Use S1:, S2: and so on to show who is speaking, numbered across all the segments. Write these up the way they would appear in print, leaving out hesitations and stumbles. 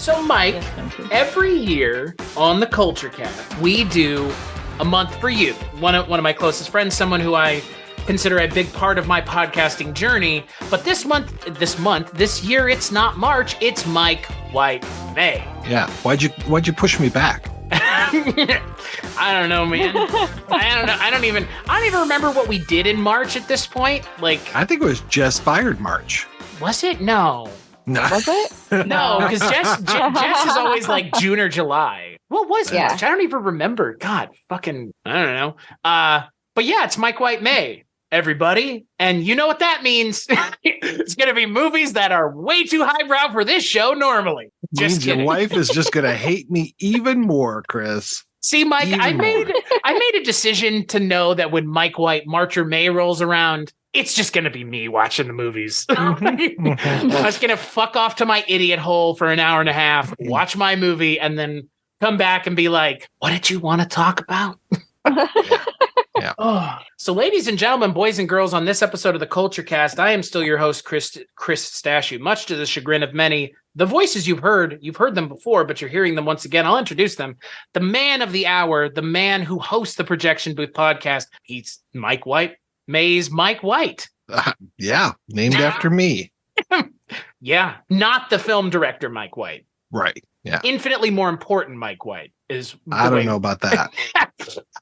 S1: So, Mike, every year on the Kulturecast, we do a month for you. One of my closest friends, someone who I consider a big part of my podcasting journey. But this year, it's not March. It's Mike White May.
S2: Yeah. Why'd you push me back?
S1: I don't know, man. I don't even remember what we did in March at this point. Like,
S2: I think it was Jess Byard March.
S1: Was it? No.
S3: Was it?
S1: No, because Jess is always like June or July. What was March? I don't even remember. God, fucking, I don't know. But yeah, it's Mike White May, everybody. And you know what that means. It's going to be movies that are way too highbrow for this show normally. Just
S2: means
S1: kidding.
S2: Your wife is just going to hate me even more, Chris.
S1: See, Mike, I made a decision to know that when Mike White March or May rolls around, it's just going to be me watching the movies. I was going to fuck off to my idiot hole for an hour and a half, watch my movie, and then come back and be like, what did you want to talk about?
S2: Yeah.
S1: Oh. So, ladies and gentlemen, boys and girls, on this episode of the Kulturecast, I am still your host, Chris Stachiw. Much to the chagrin of many, the voices you've heard them before, but you're hearing them once again. I'll introduce them. The man of the hour, the man who hosts the Projection Booth podcast. He's Mike White. May's Mike White.
S2: Yeah, named after me.
S1: Yeah, not the film director Mike White.
S2: Right. Yeah.
S1: Infinitely more important Mike White is.
S2: I don't know about that.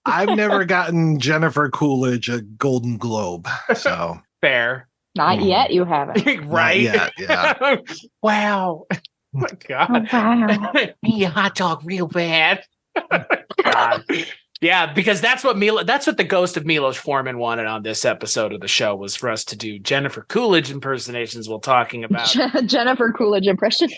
S2: I've never gotten Jennifer Coolidge a Golden Globe, so
S1: fair.
S3: Not yet, you haven't.
S1: Right?
S2: Not yet, yeah.
S1: Wow. Oh my God.
S3: Oh, wow.
S1: Me hot dog real bad. God. Yeah, because that's what the ghost of Miloš Forman wanted on this episode of the show, was for us to do Jennifer Coolidge impersonations while talking about
S3: Jennifer Coolidge impression.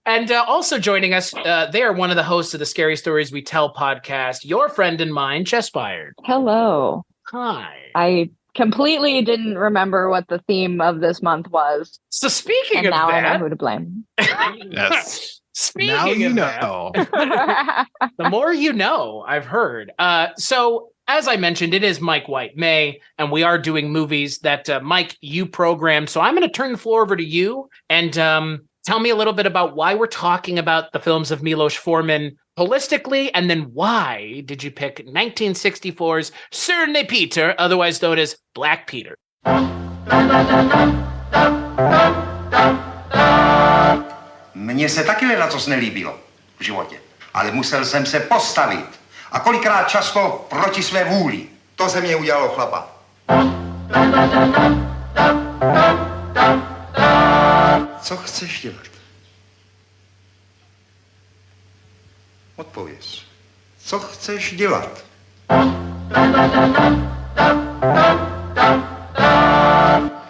S1: And also joining us, they are one of the hosts of the Scary Stories We Tell podcast, your friend and mine, Jess Byard.
S3: Hello.
S1: Hi.
S3: I completely didn't remember what the theme of this month was.
S1: So speaking
S3: And
S1: of
S3: now I know
S1: that,
S3: who to blame.
S2: yes.
S1: Speaking
S2: Now you
S1: of
S2: know.
S1: that, the more you know, I've heard. So as I mentioned, it is Mike White May, and we are doing movies that Mike, you programmed. So I'm going to turn the floor over to you and tell me a little bit about why we're talking about the films of Miloš Forman holistically, and then why did you pick 1964's Černý Petr, otherwise known as Black Peter?
S4: Mně se taky ledacos nelíbilo v životě, ale musel jsem se postavit. A kolikrát často proti své vůli. To ze mě udělalo chlapa. Co chceš dělat? Odpověz. Co chceš dělat?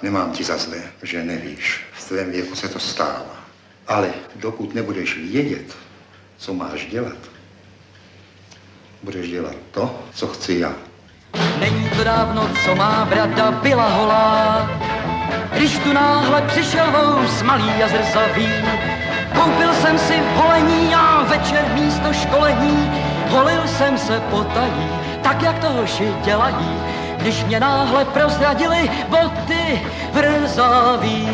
S4: Nemám ti za zlé, že nevíš. V tvém věku se to stává. Ale dokud nebudeš vědět, co máš dělat, budeš dělat to, co chci já.
S5: Není to dávno, co má brada byla holá, když tu náhle přišel vous malý a zrzavý. Koupil jsem si holení a večer místo školení holil jsem se potají, tak jak to hoši dělají, když mě náhle prozradili boty vrzaví.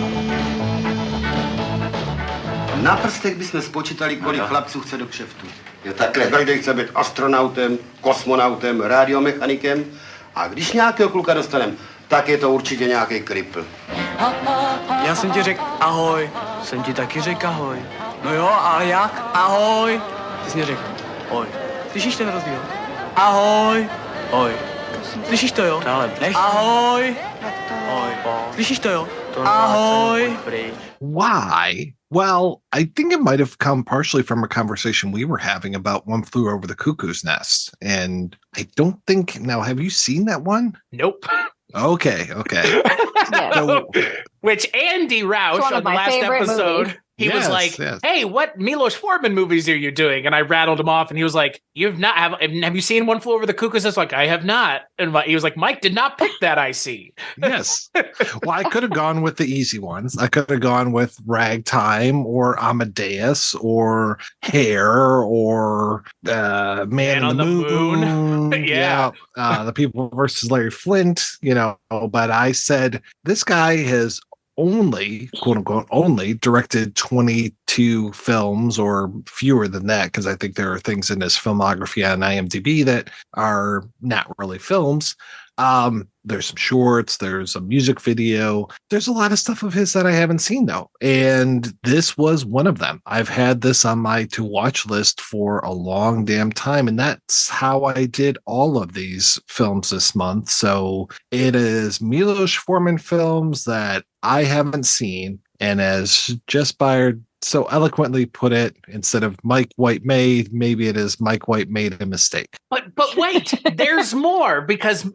S6: Na prstech bychom spočítali, kolik chlapců chce do kšeftu. Je takhle, každý chce být astronautem, kosmonautem, radiomechanikem a když nějakého kluka dostaneme, tak je to určitě nějaký kripl.
S7: Já jsem ti řekl ahoj, jsem ti taky řekl ahoj. No jo, ale jak? Ahoj. Ty jsi mi řekl oj. Slyšíš ten rozdíl? Ahoj. Oj. Slyšíš to jo? Dále. Ahoj. Oj. Slyšíš to jo? Ahoj.
S2: Why? Well, I think it might have come partially from a conversation we were having about One Flew Over the Cuckoo's Nest. And I don't think, now, have you seen that one?
S1: Nope.
S2: Okay.
S3: Yes.
S2: So,
S1: Which Andy Rausch on the last episode,
S3: movies.
S1: he was like, hey, what Miloš Forman movies are you doing? And I rattled him off and he was like, have you seen One Flew Over the Cuckoo's Nest? Like, I have not. And he was like, Mike did not pick that, I see.
S2: yes. Well, I could have gone with the easy ones. I could have gone with Ragtime or Amadeus or Hair or Man on the Moon.
S1: Yeah.
S2: The People versus Larry Flint, but I said, this guy has only, quote unquote, only directed 22 films or fewer than that, because I think there are things in his filmography on IMDb that are not really films. There's some shorts, there's a music video, there's a lot of stuff of his that I haven't seen though. And this was one of them. I've had this on my to watch list for a long damn time. And that's how I did all of these films this month. So it is Miloš Forman films that I haven't seen. And as Jess Byard so eloquently put it, instead of Mike White made, maybe it is Mike White made a mistake.
S1: But wait, there's more, because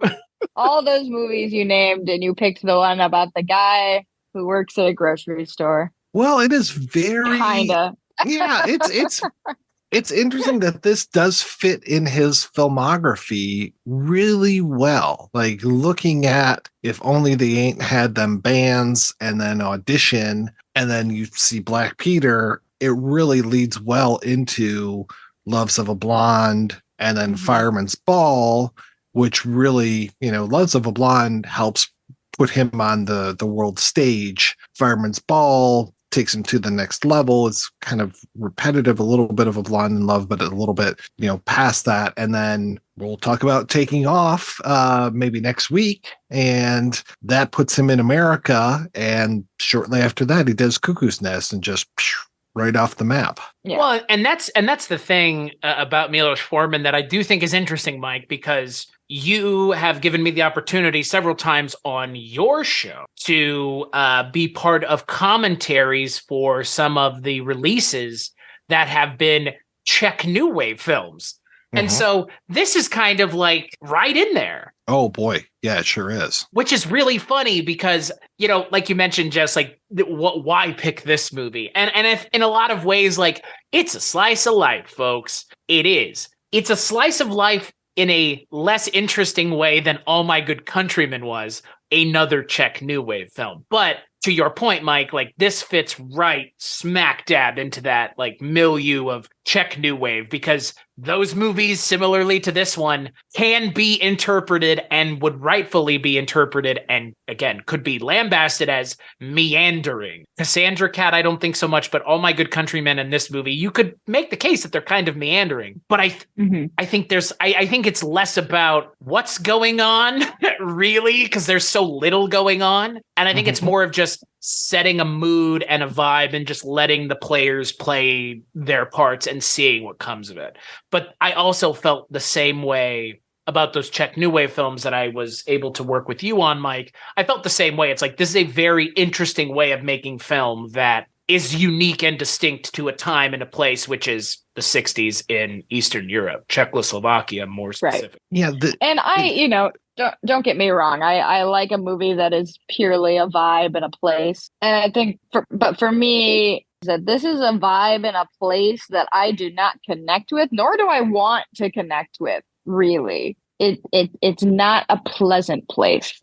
S3: all those movies you named, and you picked the one about the guy who works at a grocery store.
S2: Well, it is very
S3: kinda.
S2: Yeah, it's interesting that this does fit in his filmography really well. Like looking at If Only They Ain't Had Them Bands and then Audition, and then you see Black Peter, it really leads well into Loves of a Blonde and then Fireman's Ball, which really, Loves of a Blonde helps put him on the world stage. Fireman's Ball takes him to the next level. It's kind of repetitive, a little bit of A Blonde in Love, but a little bit, past that. And then we'll talk about Taking Off maybe next week. And that puts him in America. And shortly after that, he does Cuckoo's Nest and just right off the map.
S1: Yeah. Well, and that's the thing about Miloš Forman that I do think is interesting, Mike, because you have given me the opportunity several times on your show to be part of commentaries for some of the releases that have been Czech New Wave films. And so this is kind of like right in there.
S2: Oh, boy. Yeah, it sure is.
S1: Which is really funny because, like you mentioned, Jess, like, why pick this movie? And if in a lot of ways, like, it's a slice of life, folks. It is. It's a slice of life in a less interesting way than All My Good Countrymen was, another Czech New Wave film. But to your point, Mike, like this fits right smack dab into that like milieu of Czech New Wave, because those movies, similarly to this one, can be interpreted and would rightfully be interpreted and, again, could be lambasted as meandering. Cassandra Cat, I don't think so much, but All My Good Countrymen in this movie, you could make the case that they're kind of meandering. But I think I think it's less about what's going on, really, because there's so little going on. And I think it's more of just setting a mood and a vibe and just letting the players play their parts and seeing what comes of it. But I also felt the same way about those Czech New Wave films that I was able to work with you on, Mike. I felt the same way. It's like, this is a very interesting way of making film that is unique and distinct to a time and a place, which is the 60s in Eastern Europe, Czechoslovakia more specific.
S2: Right. Yeah.
S3: And I, don't get me wrong. I like a movie that is purely a vibe and a place. And I think, for me, that this is a vibe and a place that I do not connect with, nor do I want to connect with, really. It's not a pleasant place.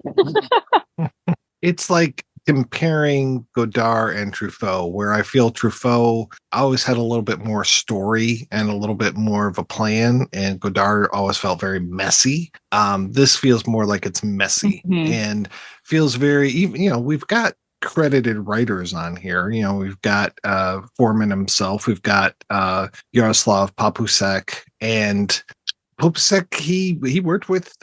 S2: It's like comparing Godard and Truffaut, where I feel Truffaut always had a little bit more story and a little bit more of a plan, and Godard always felt very messy. This feels more like it's messy and feels very, we've got credited writers on here. We've got Forman himself, we've got Jaroslav Papusek, and Popsek, he worked with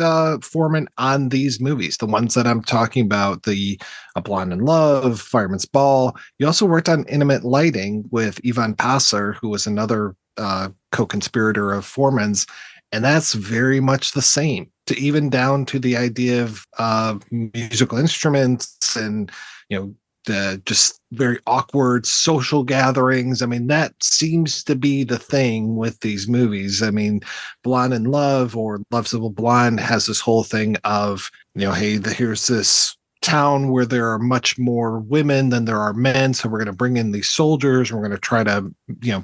S2: Forman on these movies, the ones that I'm talking about, the A Blonde in Love, Fireman's Ball. He also worked on Intimate Lighting with Ivan Passer, who was another co-conspirator of Forman's, and that's very much the same, to even down to the idea of musical instruments and, just very awkward social gatherings. I mean, that seems to be the thing with these movies. I mean, Blonde in Love or Loves of a Blonde has this whole thing of, hey, here's this town where there are much more women than there are men, so we're going to bring in these soldiers and we're going to try to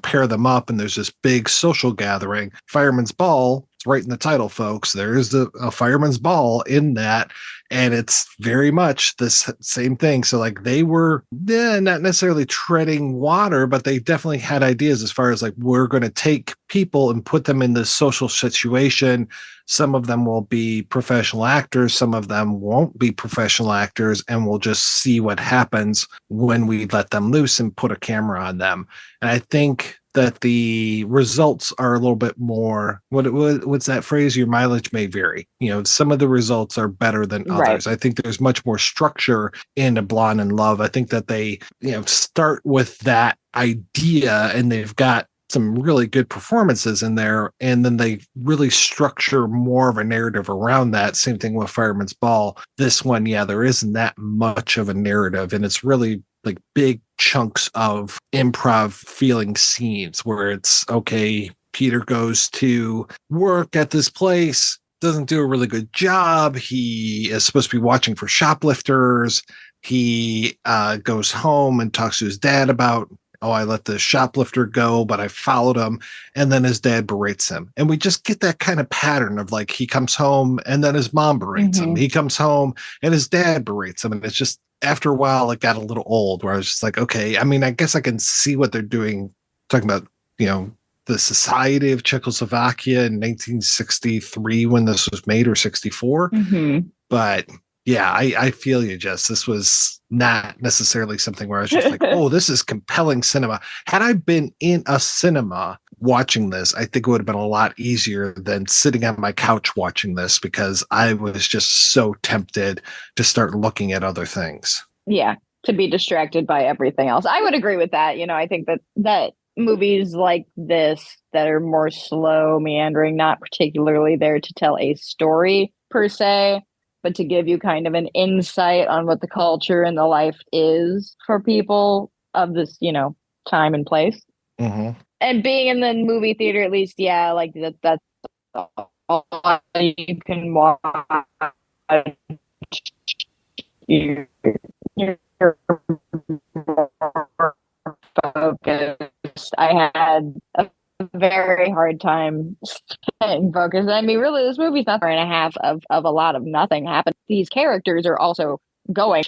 S2: pair them up, and there's this big social gathering. Fireman's Ball, It's right in the title, folks. There is a fireman's ball in that, and it's very much this same thing. So like they were not necessarily treading water, but they definitely had ideas as far as like, we're going to take people and put them in this social situation. Some of them will be professional actors. Some of them won't be professional actors, and we'll just see what happens when we let them loose and put a camera on them. And I think that the results are a little bit more, what's that phrase? Your mileage may vary. Some of the results are better than others. Right. I think there's much more structure in A Blonde in Love. I think that they, start with that idea, and they've got some really good performances in there, and then they really structure more of a narrative around that. Same thing with Fireman's Ball. This one, there isn't that much of a narrative, and it's really like big chunks of improv feeling scenes where it's, okay, Peter goes to work at this place, doesn't do a really good job. He is supposed to be watching for shoplifters. He goes home and talks to his dad about, I let the shoplifter go, but I followed him. And then his dad berates him. And we just get that kind of pattern of like, he comes home and then his mom berates him. He comes home and his dad berates him. And it's just, after a while, it got a little old where I was just like, okay, I mean, I guess I can see what they're doing, talking about, the Society of Czechoslovakia in 1963 when this was made, or 64. But yeah, I feel you, Jess. This was not necessarily something where I was just like, oh, this is compelling cinema. Had I been in a cinema watching this, I think it would have been a lot easier than sitting on my couch watching this, because I was just so tempted to start looking at other things.
S3: Yeah, to be distracted by everything else. I would agree with that. I think that movies like this that are more slow, meandering, not particularly there to tell a story per se, but to give you kind of an insight on what the culture and the life is for people of this, time and place. And being in the movie theater, at least, like that's all you can watch. You're focused. I had a very hard time staying focused. I mean, really, this movie's not an hour and a half of a lot of nothing happened. These characters are also going.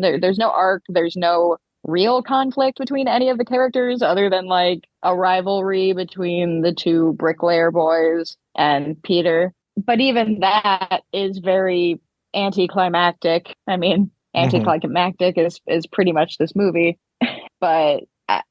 S3: There's no arc. There's no real conflict between any of the characters other than like a rivalry between the two bricklayer boys and Peter. But even that is very anticlimactic. I mean, anticlimactic is pretty much this movie. But I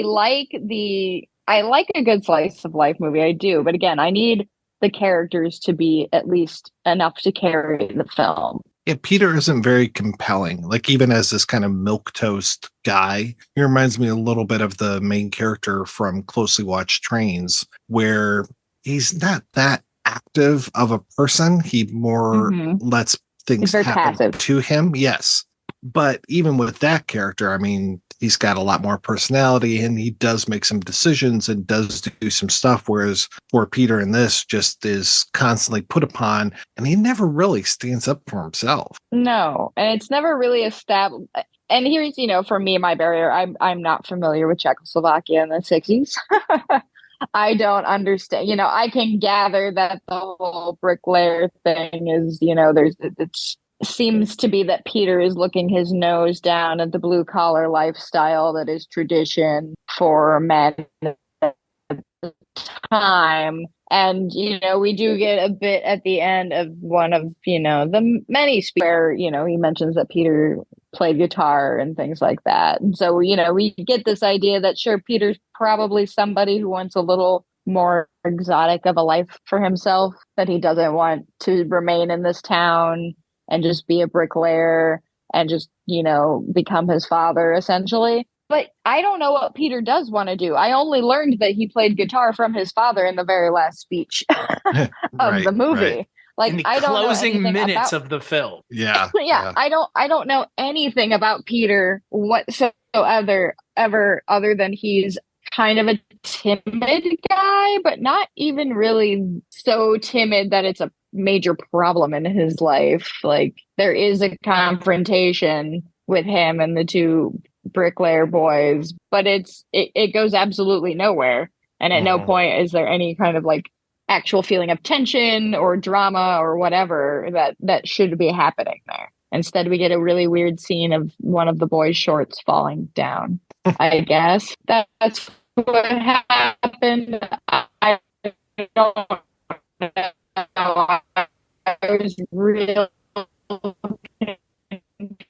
S3: like a good slice of life movie. I do. But again, I need the characters to be at least enough to carry the film.
S2: Yeah, Peter isn't very compelling. Like, even as this kind of milquetoast guy, he reminds me a little bit of the main character from Closely Watched Trains, where he's not that active of a person. He more lets things happen passive to him. Yes. But even with that character, I mean, he's got a lot more personality, and he does make some decisions and does do some stuff. Whereas for Peter in this, just is constantly put upon, and he never really stands up for himself.
S3: No, and it's never really established. And here's, for me, my barrier. I'm not familiar with Czechoslovakia in the 60s. I don't understand. I can gather that the whole bricklayer thing is, it's seems to be that Peter is looking his nose down at the blue collar lifestyle that is tradition for men at the time. And, we do get a bit at the end of one of, the many speeches where, he mentions that Peter played guitar and things like that. And so, we get this idea that sure, Peter's probably somebody who wants a little more exotic of a life for himself, that he doesn't want to remain in this town and just be a bricklayer and just, become his father, essentially. But I don't know what Peter does want to do. I only learned that he played guitar from his father in the very last speech of the movie. Right. Like,
S1: in the
S3: I don't
S1: closing
S3: know
S1: minutes of the film.
S2: Yeah.
S3: Yeah. I don't know anything about Peter whatsoever, other than he's kind of a timid guy, but not even really so timid that it's a major problem in his life. Like, there is a confrontation with him and the two bricklayer boys, but it goes absolutely nowhere. And at no point is there any kind of like actual feeling of tension or drama or whatever that should be happening there. Instead, we get a really weird scene of one of the boys' shorts falling down. I guess that's what happened. I don't know. I was really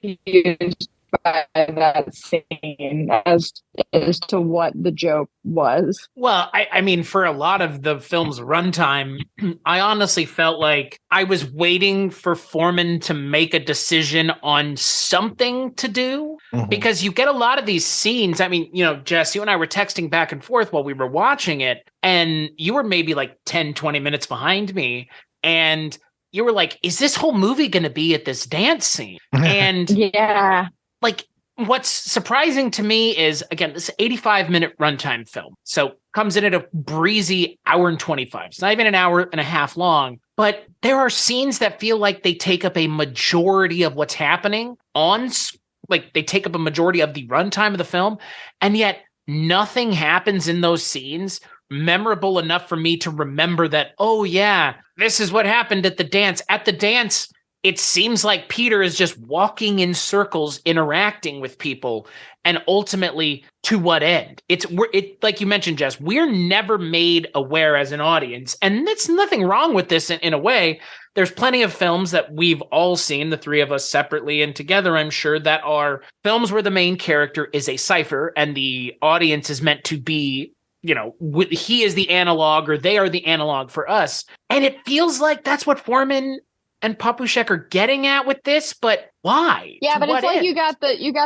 S3: confused by that scene as to what the joke was.
S1: Well, I mean, for a lot of the film's runtime, I honestly felt like I was waiting for Forman to make a decision on something to do, because you get a lot of these scenes. I mean, Jess, you and I were texting back and forth while we were watching it, and you were maybe like 10, 20 minutes behind me, and you were like, is this whole movie going to be at this dance scene? And
S3: yeah.
S1: Like, what's surprising to me is, again, this 85-minute runtime film. So comes in at a breezy hour and 25. It's not even an hour and a half long, but there are scenes that feel like they take up a majority of what's happening like they take up a majority of the runtime of the film. And yet nothing happens in those scenes memorable enough for me to remember that, oh yeah, this is what happened at the dance. At the dance, it seems like Peter is just walking in circles, interacting with people, and ultimately, to what end? It like you mentioned, Jess, we're never made aware as an audience, and there's nothing wrong with this in a way. There's plenty of films that we've all seen, the three of us separately and together, I'm sure, that are films where the main character is a cipher and the audience is meant to be, he is the analog or they are the analog for us. And it feels like that's what Forman and Papushek are getting at with this, but why?
S3: Yeah, but it's like you got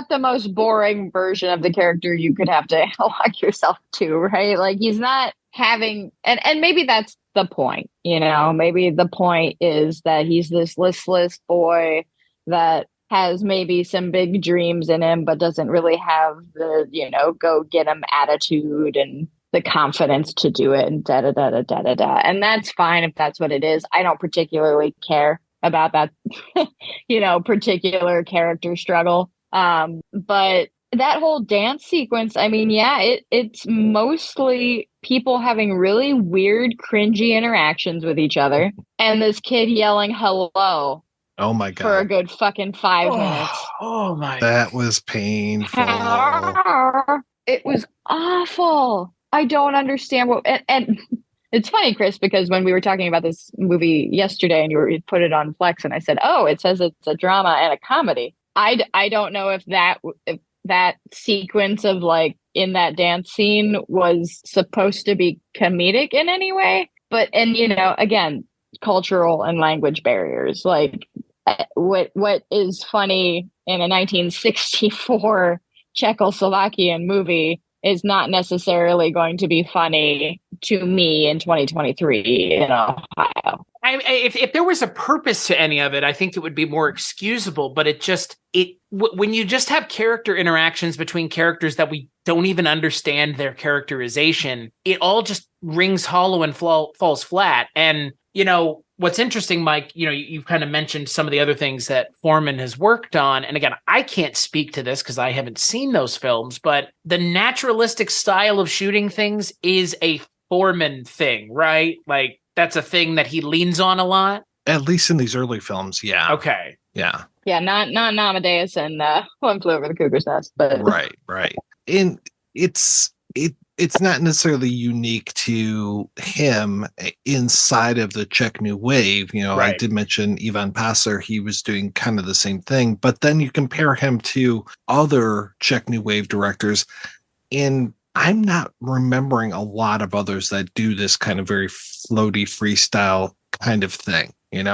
S3: the most boring version of the character you could have to analog yourself to, right? Like he's not having, and maybe that's the point, maybe the point is that he's this listless boy that has maybe some big dreams in him, but doesn't really have the, go get him attitude and the confidence to do it and da-da-da-da-da-da-da. And that's fine if that's what it is. I don't particularly care about that, particular character struggle. But that whole dance sequence, I mean, yeah, it's mostly people having really weird, cringy interactions with each other. And this kid yelling hello.
S2: Oh my God.
S3: For a good fucking 5 minutes.
S1: Oh my.
S2: That was painful.
S3: It was awful. I don't understand what, and it's funny, Chris, because when we were talking about this movie yesterday and you put it on Flex and I said, oh, it says it's a drama and a comedy. I don't know if that sequence of like in that dance scene was supposed to be comedic in any way, but, and again, cultural and language barriers, like what is funny in a 1964 Czechoslovakian movie is not necessarily going to be funny to me in 2023 in Ohio.
S1: If there was a purpose to any of it, I think it would be more excusable. But when you just have character interactions between characters that we don't even understand their characterization, it all just rings hollow and falls flat. And what's interesting, Mike, you've kind of mentioned some of the other things that Forman has worked on. And again, I can't speak to this because I haven't seen those films, but the naturalistic style of shooting things is a Forman thing, right? Like that's a thing that he leans on a lot.
S2: At least in these early films, yeah.
S1: Okay.
S2: Yeah.
S3: Yeah, not Amadeus and One Flew Over the Cuckoo's Nest, but
S2: right. And it's not necessarily unique to him inside of the Czech New Wave. Right. I did mention Ivan Passer. He was doing kind of the same thing, but then you compare him to other Czech New Wave directors, and I'm not remembering a lot of others that do this kind of very floaty freestyle kind of thing. And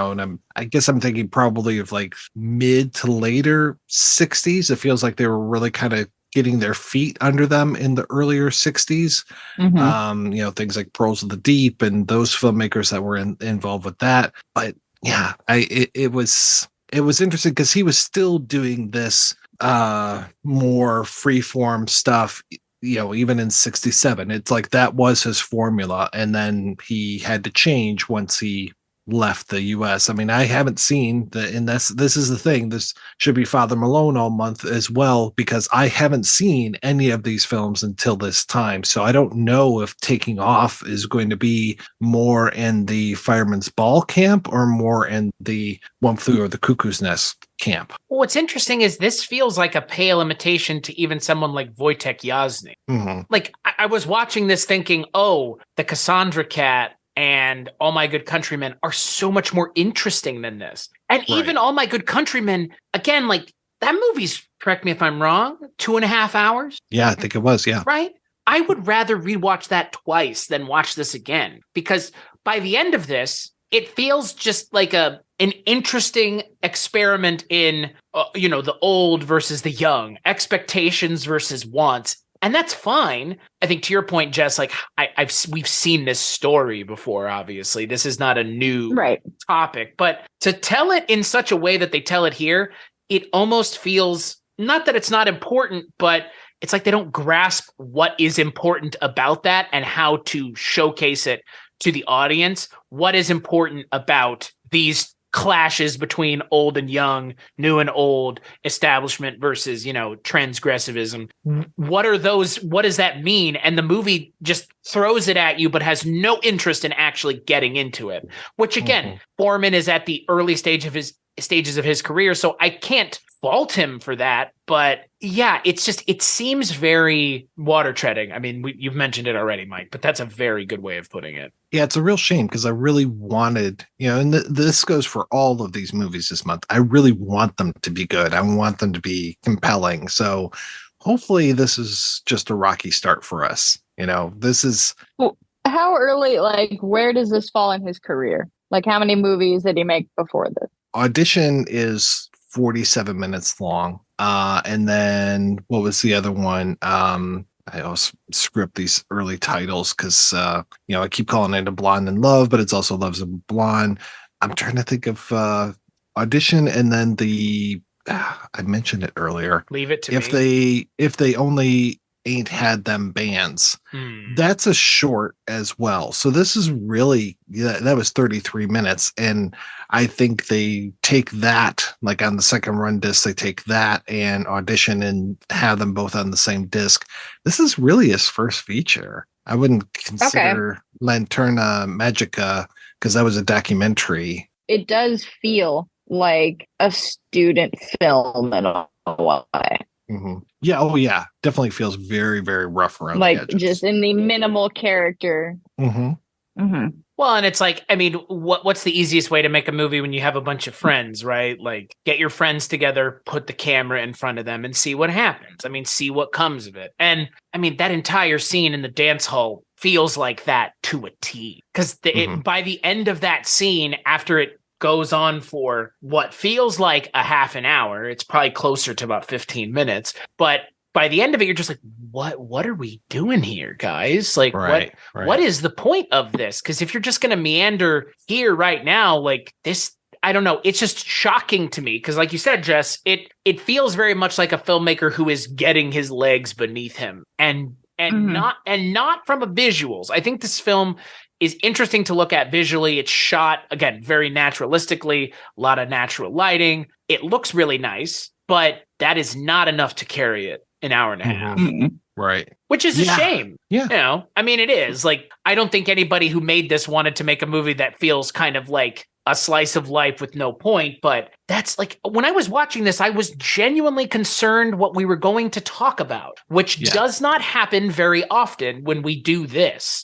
S2: I guess I'm thinking probably of like mid to later 60s. It feels like they were really kind of getting their feet under them in the earlier 60s. Mm-hmm. Things like Pearls of the Deep and those filmmakers that were involved with that. But yeah, it was interesting because he was still doing this more freeform stuff, even in 67. It's like that was his formula. And then he had to change once he left the US. I mean, I haven't seen and this is the thing. This should be Father Malone all month as well, because I haven't seen any of these films until this time. So I don't know if Taking Off is going to be more in the Fireman's Ball camp or more in the One Flew Over the Cuckoo's Nest camp.
S1: Well, what's interesting is this feels like a pale imitation to even someone like Wojtek Jasny.
S2: Mm-hmm.
S1: Like, I was watching this thinking, oh, the Cassandra Cat and All My Good Countrymen are so much more interesting than this. And even All My Good Countrymen, again, like, that movie's, correct me if I'm wrong, 2.5 hours?
S2: Yeah, I think it was, yeah.
S1: Right? I would rather rewatch that twice than watch this again, because by the end of this, it feels just like an interesting experiment in, the old versus the young, expectations versus wants. And that's fine. I think to your point, Jess, like we've seen this story before, obviously. This is not a new topic, but to tell it in such a way that they tell it here, it almost feels, not that it's not important, but it's like they don't grasp what is important about that and how to showcase it to the audience. What is important about these clashes between old and young, new and old, establishment versus, transgressivism. What are those? What does that mean? And the movie just throws it at you, but has no interest in actually getting into it, which again, Forman is at the early stages of his career. So I can't fault him for that. But yeah, it seems very water treading. I mean, you've mentioned it already, Mike, but that's a very good way of putting it.
S2: Yeah, it's a real shame because I really wanted, and this goes for all of these movies this month. I really want them to be good. I want them to be compelling. So hopefully this is just a rocky start for us. This is...
S3: Well, how early, where does this fall in his career? Like, how many movies did he make before this?
S2: Audition is 47 minutes long. And then what was the other one? I always screw up these early titles because, I keep calling it A Blonde in Love, but it's also Love's a Blonde. I'm trying to think of Audition, and then I mentioned it earlier.
S1: Leave It to Me.
S2: If they only ain't had them bands. That's a short as well. So this is really, that was 33 minutes. And I think they take that, like on the second run disc, they take that and Audition and have them both on the same disc. This is really his first feature. I wouldn't consider Lanterna Magica because that was a documentary.
S3: It does feel like a student film in a way.
S2: Mm-hmm. Yeah. Oh, yeah. Definitely feels very, very rough around the edges.
S3: Just in the minimal character.
S2: Mm-hmm.
S3: Mm-hmm.
S1: Well, and it's like, I mean, what's the easiest way to make a movie when you have a bunch of friends, right? Like, get your friends together, put the camera in front of them, and see what happens. I mean, see what comes of it. And I mean, that entire scene in the dance hall feels like that to a T. Because by the end of that scene, after it goes on for what feels like a half an hour. It's probably closer to about 15 minutes. But by the end of it, you're just like, what are we doing here, guys? Like, what is the point of this? Because if you're just going to meander here right now, like this, I don't know. It's just shocking to me. Because like you said, Jess, it feels very much like a filmmaker who is getting his legs beneath him and not from a visuals. I think this film is interesting to look at visually. It's shot, again, very naturalistically, a lot of natural lighting. It looks really nice, but that is not enough to carry it an hour and a half.
S2: Right.
S1: Which is a shame.
S2: Yeah.
S1: I mean, it is. Like, I don't think anybody who made this wanted to make a movie that feels kind of like a slice of life with no point. But that's like, when I was watching this, I was genuinely concerned what we were going to talk about, which does not happen very often when we do this.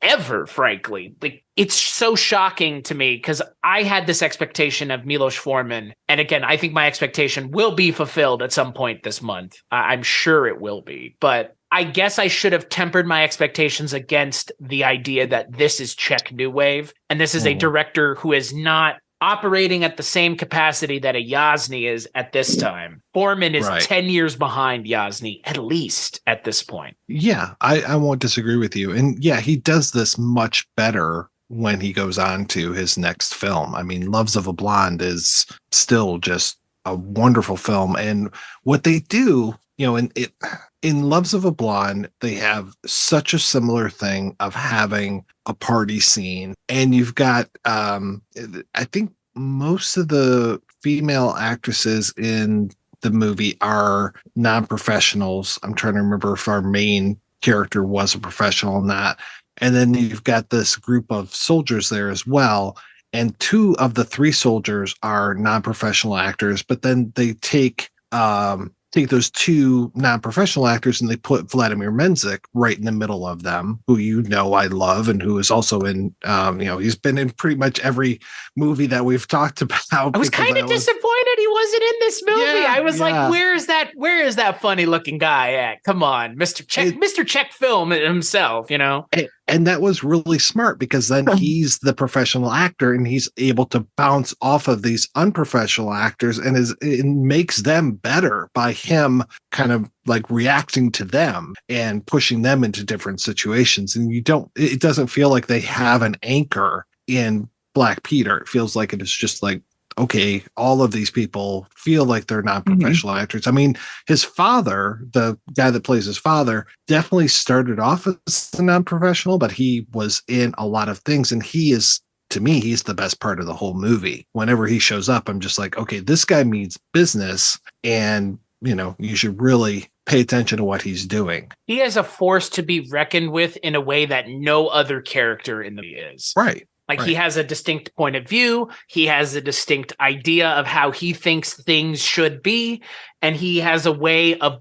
S1: Ever, frankly. Like, it's so shocking to me because I had this expectation of Miloš Forman, and again, I think my expectation will be fulfilled at some point this month. I'm sure it will be, but I guess I should have tempered my expectations against the idea that this is Czech New Wave, and this is a director who is not operating at the same capacity that a Jasny is at this time. Forman is 10 years behind Jasny, at least at this point.
S2: Yeah, I won't disagree with you. And yeah, he does this much better when he goes on to his next film. I mean, Loves of a Blonde is still just a wonderful film. And what they do in Loves of a Blonde, they have such a similar thing of having a party scene, and you've got I think most of the female actresses in the movie are non-professionals. I'm trying to remember if our main character was a professional or not. And then you've got this group of soldiers there as well. And 2 of the 3 soldiers are non-professional actors, but then they take those 2 non-professional actors and they put Vladimir Menzik right in the middle of them, who I love, and who is also in he's been in pretty much every movie that we've talked about.
S1: I was kind of disappointed he wasn't in this movie. I was like, where is that funny looking guy at? Come on, Mr. Czech Film himself,
S2: And that was really smart, because then he's the professional actor and he's able to bounce off of these unprofessional actors, and it makes them better by him kind of like reacting to them and pushing them into different situations. And it doesn't feel like they have an anchor in Black Peter. It feels like it is just like, okay, all of these people feel like they're non-professional actors. I mean, his father, the guy that plays his father, definitely started off as a non-professional, but he was in a lot of things. And to me, he's the best part of the whole movie. Whenever he shows up, I'm just like, okay, this guy means business, and, you should really pay attention to what he's doing.
S1: He is a force to be reckoned with in a way that no other character in the movie is.
S2: Right.
S1: Like, he has a distinct point of view. He has a distinct idea of how he thinks things should be. And he has a way of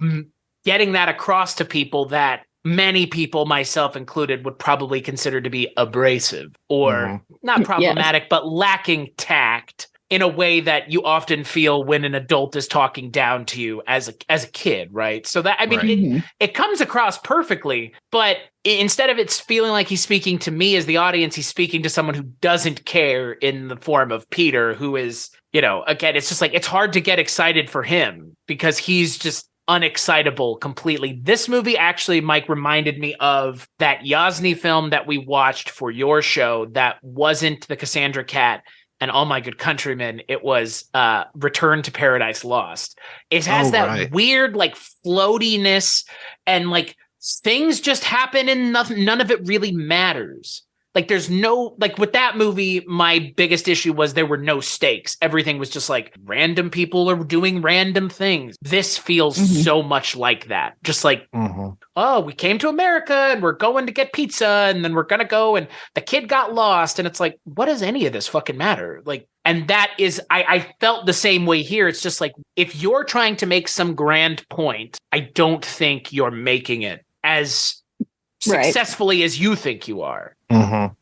S1: getting that across to people that many people, myself included, would probably consider to be abrasive or not problematic, but lacking tact, in a way that you often feel when an adult is talking down to you as a kid, right? So that, I mean, it comes across perfectly, but instead of it's feeling like he's speaking to me as the audience, he's speaking to someone who doesn't care, in the form of Peter, who is, again, it's just like, it's hard to get excited for him because he's just unexcitable completely. This movie actually, Mike, reminded me of that Yasny film that we watched for your show that wasn't the Cassandra Cat and All My Good Countrymen. It was Return to Paradise Lost. It has weird like floatiness, and like things just happen and none of it really matters. Like, there's no, like, with that movie, my biggest issue was there were no stakes. Everything was just like random people are doing random things. This feels so much like that. Just like, oh, we came to America and we're going to get pizza, and then we're going to go, and the kid got lost. And it's like, what does any of this fucking matter? Like, and that is, I felt the same way here. It's just like, if you're trying to make some grand point, I don't think you're making it as successfully as you think you are.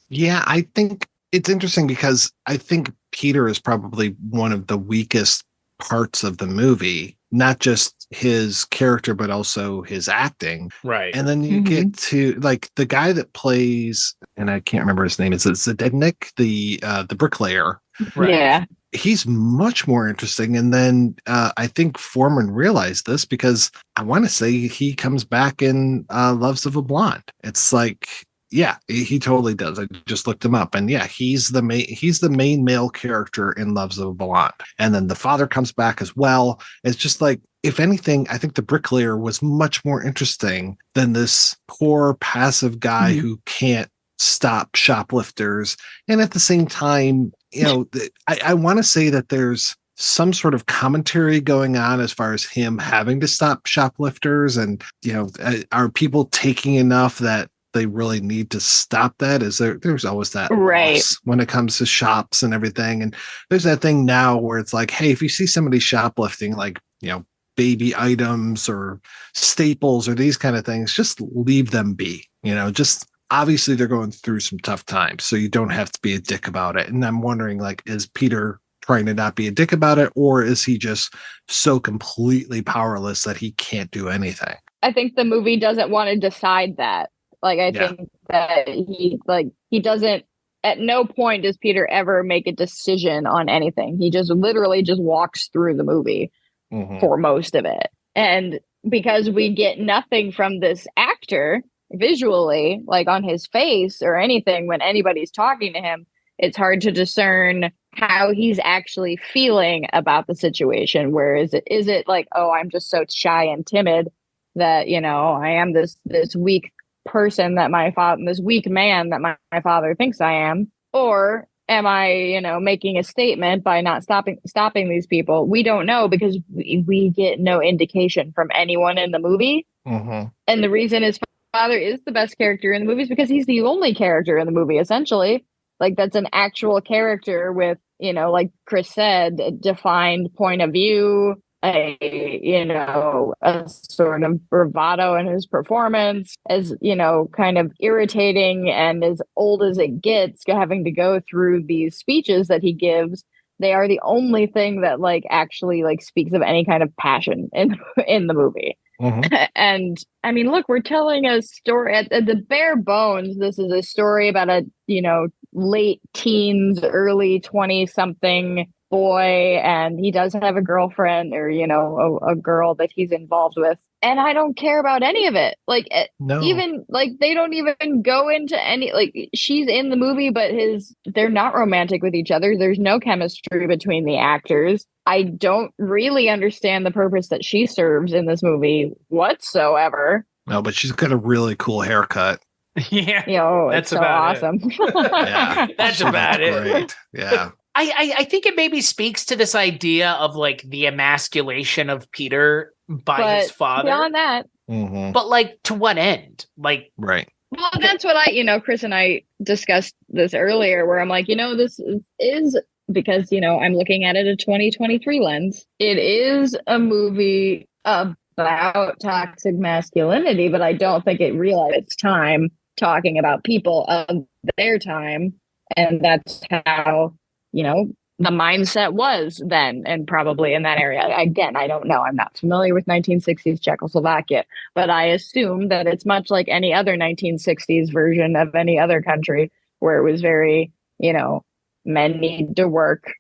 S2: Yeah, I think it's interesting because I think Peter is probably one of the weakest parts of the movie, not just his character, but also his acting.
S1: Right.
S2: And then you get to like the guy that plays, and I can't remember his name, is it Zdeněk, the bricklayer?
S3: Right. Yeah.
S2: He's much more interesting. And then I think Forman realized this, because I want to say he comes back in Loves of a Blonde. It's like, yeah, he totally does. I just looked him up, and yeah, he's the main male character in Loves of a Blonde. And then the father comes back as well. It's just like, if anything, I think the bricklayer was much more interesting than this poor passive guy who can't stop shoplifters. And at the same time, I want to say that there's some sort of commentary going on as far as him having to stop shoplifters, and are people taking enough that they really need to stop that? There's always that loss when it comes to shops and everything. And there's that thing now where it's like, hey, if you see somebody shoplifting, like, baby items or staples or these kind of things, just leave them be. Just obviously they're going through some tough times, so you don't have to be a dick about it. And I'm wondering, like, is Peter trying to not be a dick about it, or is he just so completely powerless that he can't do anything?
S3: I think the movie doesn't want to decide that. Like, I think that he doesn't, at no point does Peter ever make a decision on anything. He just literally just walks through the movie for most of it. And because we get nothing from this actor visually, like on his face or anything, when anybody's talking to him, it's hard to discern how he's actually feeling about the situation. Where is it like, oh, I'm just so shy and timid that, I am this weak person that this weak man that my father thinks I am? Or am I, making a statement by not stopping these people? We don't know, because we get no indication from anyone in the movie.
S2: Mm-hmm.
S3: And the reason his father is the best character in the movie is because he's the only character in the movie, essentially. Like, that's an actual character with, like Chris said, a defined point of view, a sort of bravado in his performance, as, kind of irritating and as old as it gets, having to go through these speeches that he gives. They are the only thing that like actually like speaks of any kind of passion in the movie.
S2: Mm-hmm.
S3: And I mean, look, we're telling a story at the bare bones. This is a story about a, late teens, early 20-something boy, and he does have a girlfriend, or, a girl that he's involved with. And I don't care about any of it. Like,
S2: No.
S3: Even like they don't even go into any, like, she's in the movie, but they're not romantic with each other. There's no chemistry between the actors. I don't really understand the purpose that she serves in this movie whatsoever.
S2: No, but she's got a really cool haircut.
S1: Yeah,
S3: it's so awesome.
S2: Yeah,
S1: that's about it.
S2: Great. Yeah.
S1: I think it maybe speaks to this idea of like the emasculation of Peter by his father.
S3: Beyond that.
S2: Mm-hmm.
S1: But like, to what end? Like,
S2: right.
S3: Well, that's what Chris and I discussed this earlier, where I'm like, this is because, I'm looking at it a 2023 lens. It is a movie about toxic masculinity, but I don't think it realized its time talking about people of their time. And that's how, the mindset was then, and probably in that area. Again, I don't know. I'm not familiar with 1960s Czechoslovakia, but I assume that it's much like any other 1960s version of any other country, where it was very, men need to work,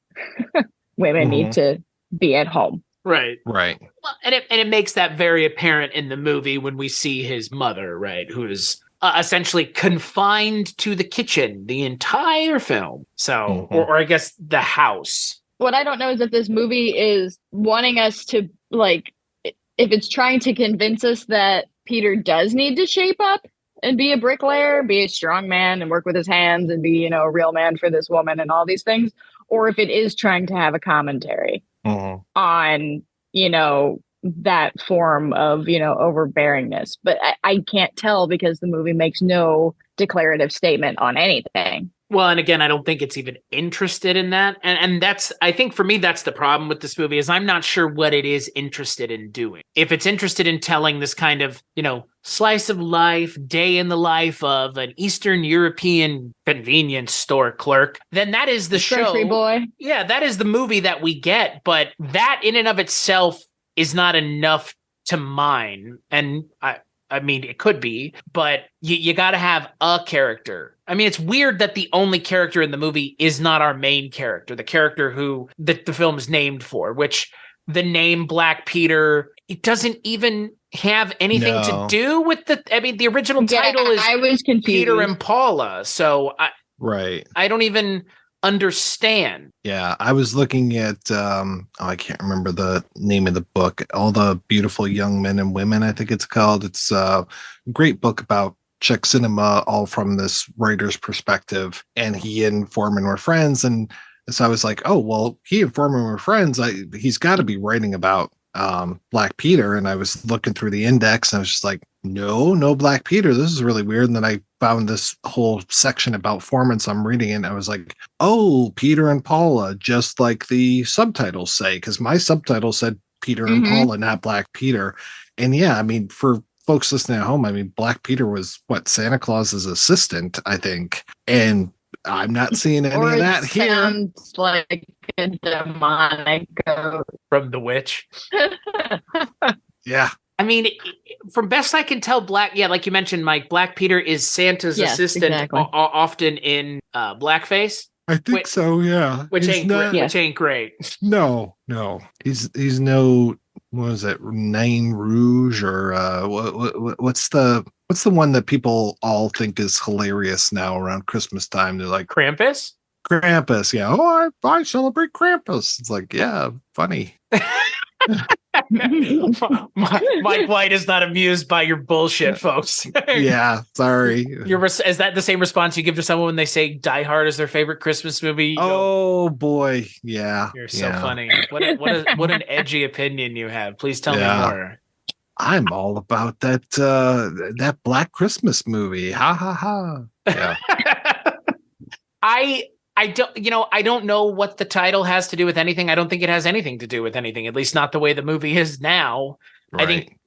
S3: women need to be at home.
S1: Right.
S2: Right.
S1: Well, and it makes that very apparent in the movie when we see his mother, right, who is essentially confined to the kitchen the entire film. So, or I guess the house.
S3: What I don't know is if this movie is wanting us to, like, if it's trying to convince us that Peter does need to shape up and be a bricklayer, be a strong man and work with his hands and be, a real man for this woman and all these things, or if it is trying to have a commentary on, that form of, overbearingness. But I can't tell, because the movie makes no declarative statement on anything.
S1: Well, and again, I don't think it's even interested in that. And that's, I think for me, that's the problem with this movie, is I'm not sure what it is interested in doing. If it's interested in telling this kind of, slice of life, day in the life of an Eastern European convenience store clerk, then that is the show.
S3: Country boy.
S1: Yeah, that is the movie that we get. But that in and of itself is not enough to mine. And I mean, it could be, but you got to have a character. I mean, it's weird that the only character in the movie is not our main character, the character who the film is named for, which the name Black Peter, it doesn't even have anything to do with the original title is
S3: I was confused.
S1: Peter and Paula. So
S2: I
S1: don't even understand.
S2: Yeah, I was looking at I can't remember the name of the book, All the Beautiful Young Men and Women, I think it's called. It's a great book about Czech cinema, all from this writer's perspective, and he and Forman were friends. And so I was like, oh well, he and Forman were friends, he's got to be writing about Black Peter. And I was looking through the index and I was just like, no Black Peter, this is really weird. And then I found this whole section about Forman, so I'm reading it and I was like, oh, Peter and Paula, just like the subtitles say, because my subtitle said Peter and Paula, not Black Peter. And yeah, I mean, for folks listening at home, I mean, Black Peter was Santa Claus's assistant, I think, and I'm not seeing any of that here.
S3: Sounds like a demonic goat
S1: from The Witch.
S2: Yeah.
S1: I mean, from best I can tell, like you mentioned, Mike, Black Peter is Santa's assistant, exactly. Often in blackface.
S2: I think so, yeah.
S1: Which ain't great.
S2: No. He's no, what is it, Nain Rouge, or what's the one that people all think is hilarious now around Christmas time? They're like
S1: Krampus.
S2: Krampus. Yeah. Oh, I celebrate Krampus. It's like, yeah, funny.
S1: Mike White is not amused by your bullshit, folks.
S2: Yeah, sorry.
S1: Is that the same response you give to someone when they say Die Hard is their favorite Christmas movie?
S2: Oh boy, yeah.
S1: You're so funny. What an edgy opinion you have. Please tell me more.
S2: I'm all about that Black Christmas movie. Ha ha ha. Yeah.
S1: I don't know what the title has to do with anything. I don't think it has anything to do with anything, at least not the way the movie is now. Right. I think,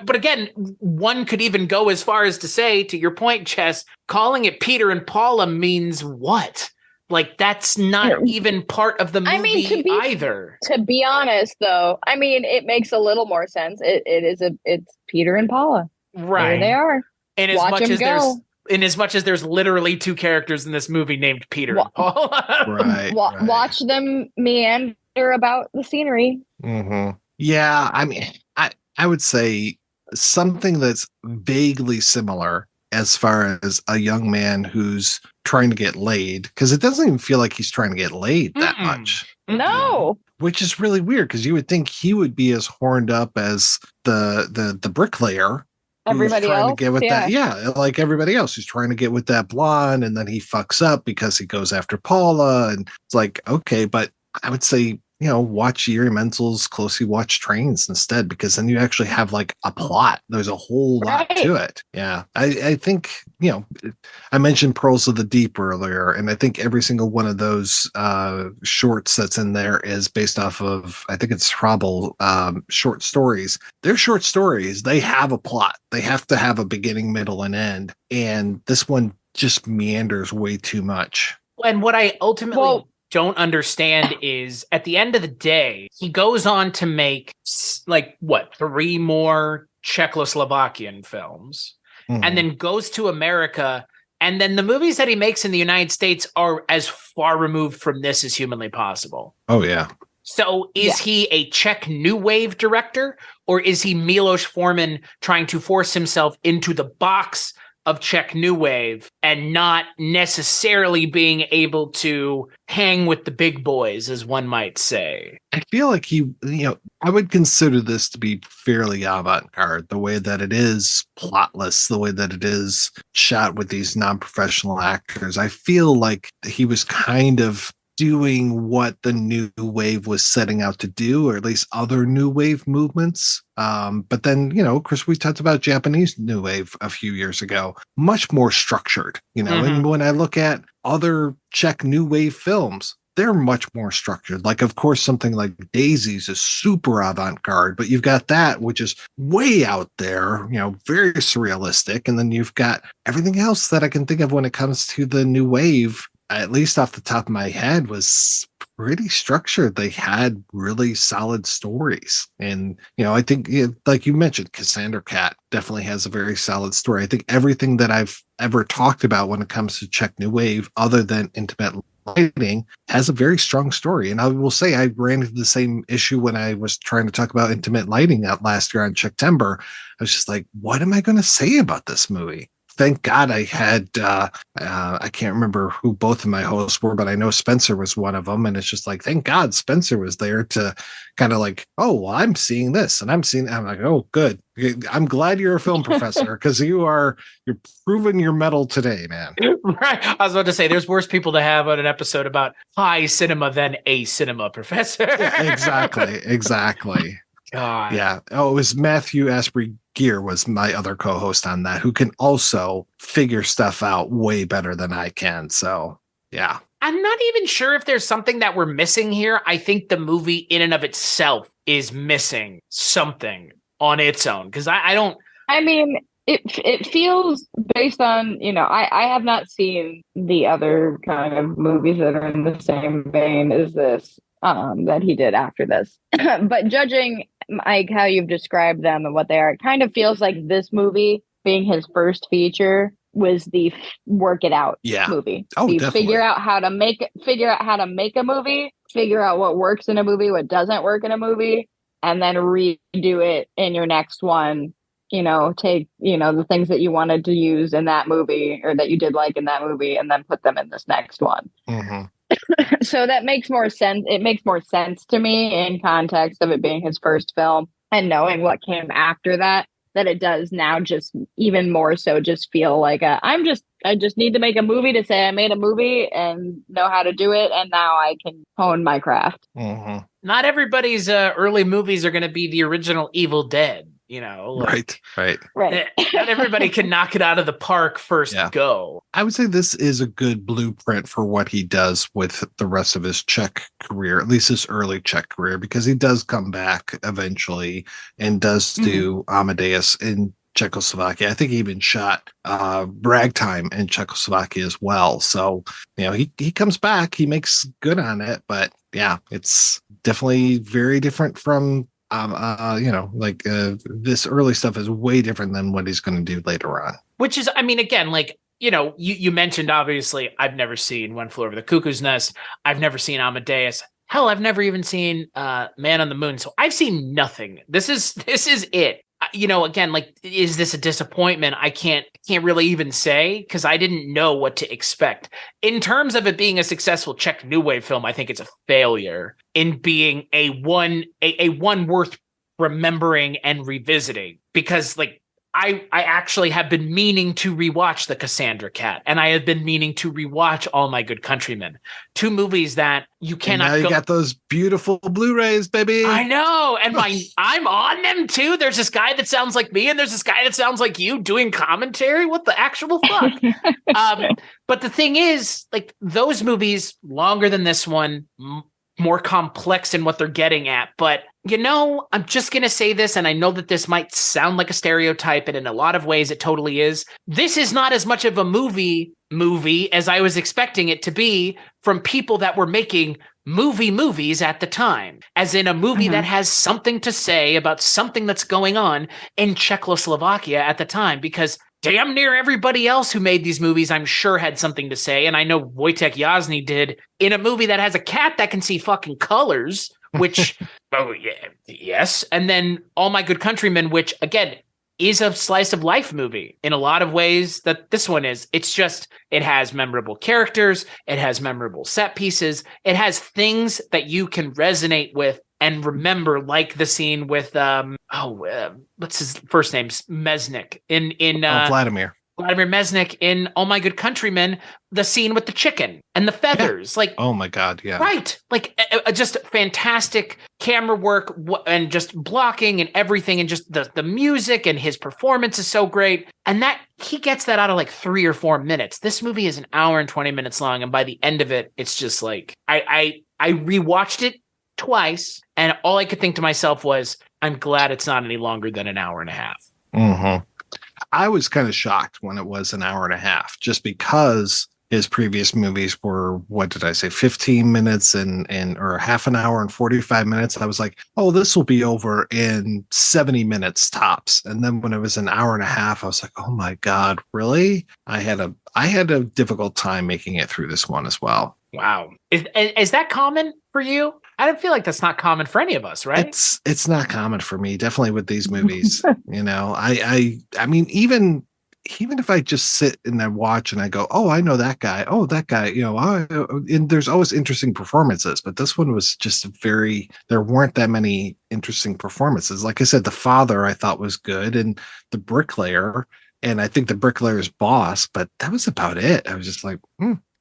S1: but again, one could even go as far as to say, to your point, Jess, calling it Peter and Paula means what? Like, that's not even part of the movie either. To
S3: be honest, though, I mean, it makes a little more sense. It's Peter and Paula.
S1: Right.
S3: There they are.
S1: And as much as there's literally two characters in this movie named Peter and Paula.
S2: Right.
S3: Watch them meander about the scenery.
S2: Mm-hmm. Yeah, I mean, I would say something that's vaguely similar as far as a young man who's trying to get laid, because it doesn't even feel like he's trying to get laid that much.
S3: No.
S2: Which is really weird, because you would think he would be as horned up as the bricklayer.
S3: Everybody else,
S2: to get with that, like everybody else who's trying to get with that blonde, and then he fucks up because he goes after Paula, and it's like, okay, but I would say, watch Yuri Menzel's Closely Watched Trains instead, because then you actually have like a plot. There's a whole lot to it. Yeah. I think, I mentioned Pearls of the Deep earlier, and I think every single one of those shorts that's in there is based off of, I think it's Frabel short stories. They're short stories. They have a plot. They have to have a beginning, middle, and end. And this one just meanders way too much.
S1: And what I ultimately don't understand is, at the end of the day, he goes on to make like 3 more Czechoslovakian films, and then goes to America, and then the movies that he makes in the United States are as far removed from this as humanly possible.
S2: Oh yeah.
S1: So is he a Czech New Wave director, or is he Miloš Forman trying to force himself into the box of Czech New Wave and not necessarily being able to hang with the big boys, as one might say?
S2: I feel like I would consider this to be fairly avant-garde, the way that it is plotless, the way that it is shot with these non-professional actors. I feel like he was kind of doing what the New Wave was setting out to do, or at least other New Wave movements. But then, Chris, we talked about Japanese New Wave a few years ago, much more structured, and when I look at other Czech New Wave films, they're much more structured. Like, of course, something like Daisies is super avant-garde, but you've got that, which is way out there, very surrealistic. And then you've got everything else that I can think of when it comes to the New Wave, at least off the top of my head, was pretty structured. They had really solid stories. And, I think, like you mentioned, Cassandra Cat definitely has a very solid story. I think everything that I've ever talked about when it comes to Czech New Wave, other than Intimate Lighting, has a very strong story. And I will say I ran into the same issue when I was trying to talk about Intimate Lighting out last year on Czechtember. I was just like, what am I going to say about this movie? Thank God I had, I can't remember who both of my hosts were, but I know Spencer was one of them. And it's just like, thank God Spencer was there to kind of like, oh, well, I'm seeing this and I'm like, oh, good. I'm glad you're a film professor, because you're proving your mettle today, man.
S1: Right. I was about to say, there's worse people to have on an episode about high cinema than a cinema professor.
S2: Exactly.
S1: God.
S2: Yeah. Oh, it was Matthew Asprey Gear was my other co-host on that, who can also figure stuff out way better than I can. So, yeah.
S1: I'm not even sure if there's something that we're missing here. I think the movie in and of itself is missing something on its own, because I don't. I mean,
S3: it feels based on, I have not seen the other kind of movies that are in the same vein as this that he did after this. But judging like how you've described them and what they are, it kind of feels like this movie, being his first feature, was the work it out movie.
S2: Oh,
S3: you
S2: definitely.
S3: figure out how to make a movie, figure out what works in a movie, what doesn't work in a movie, and then redo it in your next one. Take, the things that you wanted to use in that movie, or that you did like in that movie, and then put them in this next one.
S2: Mm-hmm.
S3: So that makes more sense. It makes more sense to me in context of it being his first film and knowing what came after that it does now just even more so just feel like I just need to make a movie to say I made a movie and know how to do it, and now I can hone my craft.
S2: Mm-hmm.
S1: Not everybody's early movies are going to be the original Evil Dead. Like,
S2: right.
S1: Not everybody can knock it out of the park first go.
S2: I would say this is a good blueprint for what he does with the rest of his Czech career, at least his early Czech career, because he does come back eventually and does do Amadeus in Czechoslovakia. I think he even shot Ragtime in Czechoslovakia as well. So, he comes back, he makes good on it, but yeah, it's definitely very different from this early stuff is way different than what he's going to do later on. Which is,
S1: I mean, again, like, you mentioned, obviously, I've never seen One Flew Over the Cuckoo's Nest. I've never seen Amadeus. Hell, I've never even seen Man on the Moon. So I've seen nothing. This is it. Again, like, is this a disappointment? I can't really even say, because I didn't know what to expect. In terms of it being a successful Czech New Wave film, I think it's a failure in being a one worth remembering and revisiting, because like I actually have been meaning to rewatch The Cassandra Cat, and I have been meaning to rewatch All My Good Countrymen, two movies that you cannot.
S2: And now you got those beautiful Blu-rays, baby.
S1: I know, and I'm on them too. There's this guy that sounds like me, and there's this guy that sounds like you doing commentary. What the actual fuck? But the thing is, like, those movies, longer than this one, more complex in what they're getting at, but. I'm just going to say this, and I know that this might sound like a stereotype, and in a lot of ways it totally is. This is not as much of a movie as I was expecting it to be from people that were making movies at the time, as in a movie that has something to say about something that's going on in Czechoslovakia at the time, because damn near everybody else who made these movies, I'm sure, had something to say. And I know Wojtek Jasny did in a movie that has a cat that can see fucking colors, which, yes. And then All My Good Countrymen, which, again, is a slice of life movie in a lot of ways that this one is. It's just, it has memorable characters. It has memorable set pieces. It has things that you can resonate with and remember, like the scene with, what's his first name? Mesnik
S2: Vladimir
S1: Mesnik in All My Good Countrymen, the scene with the chicken and the feathers. Like,
S2: oh my God. Yeah.
S1: Right. Like, just fantastic camera work and just blocking and everything. And just the music and his performance is so great. And that he gets that out of like 3 or 4 minutes. This movie is an hour and 20 minutes long. And by the end of it, it's just like, I rewatched it twice. And all I could think to myself was, I'm glad it's not any longer than an hour and a half.
S2: Mm-hmm. I was kind of shocked when it was an hour and a half, just because his previous movies were, what did I say, 15 minutes or half an hour and 45 minutes. I was like, oh, this will be over in 70 minutes tops. And then when it was an hour and a half, I was like, oh my God, really? I had a difficult time making it through this one as well.
S1: Wow. Is that common for you? I don't feel like that's not common for any of us, right?
S2: It's not common for me, definitely with these movies. I mean, even if I just sit and I watch and I go, oh, I know that guy. Oh, that guy, and there's always interesting performances, but this one was just there weren't that many interesting performances. Like I said, the father I thought was good, and the bricklayer, and I think the bricklayer's boss, but that was about it. I was just like,